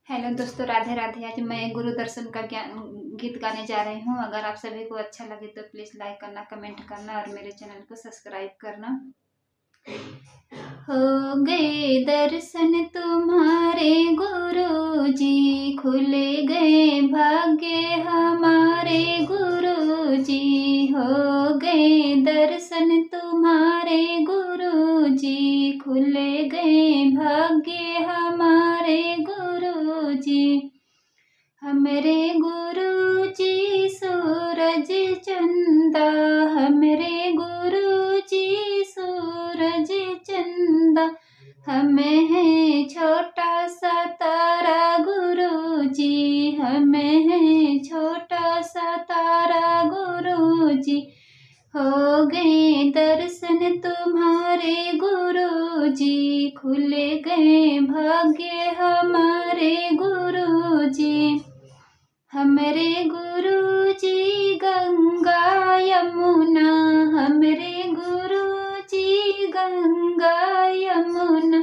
Hello दोस्तों, राधे राधे। आज मैं गुरु दर्शन का ज्ञान गीत गाने जा रही हूँ। अगर आप सभी को अच्छा लगे तो प्लीज़ लाइक करना, कमेंट करना और मेरे चैनल को सब्सक्राइब करना। हो गए दर्शन तुम्हारे गुरु जी, खुले गए भाग्य हमारे गुरु जी। हो गए दर्शन तुम्हारे गुरु जी, खुले गए भाग्य हमारे गुरु जी। हमरे गुरु जी सूरज चंदा, हमरे गुरु जी सूरज चंदा। हमें है छोटा सा तारा गुरु जी, हमें है छोटा सा तारा गुरु जी। हो गए दर्शन तुम्हारे गुरु जी, खुले गए भाग्य हमारे गुरु जी। हमरे गुरु जी गंगा यमुना, हमरे गुरु जी गंगा यमुना।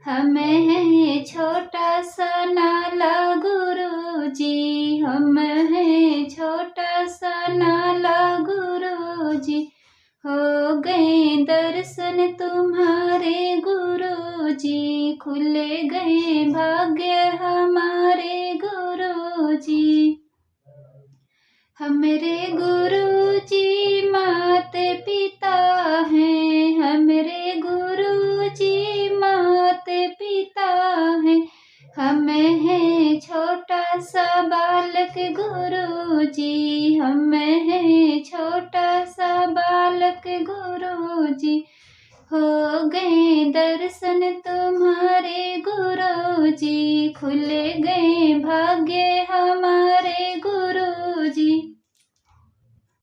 हमें है छोटा सा नाला गुरु जी, हम है छोटा सा नाला गुरु जी। हो गए दर्शन तुम्हारे गुरु जी, खुले गए भाग्य हमारे गुरु जी। हमरे गुरु जी माते पिता हैं, हमरे गुरु जी माते पिता हैं। हमें है छोटा सा बालक गुरु जी, हमें है छोटा सा बालक गुरु जी। हो गए दर्शन तुम्हारे गुरु जी, खुले गए भाग्य हमारे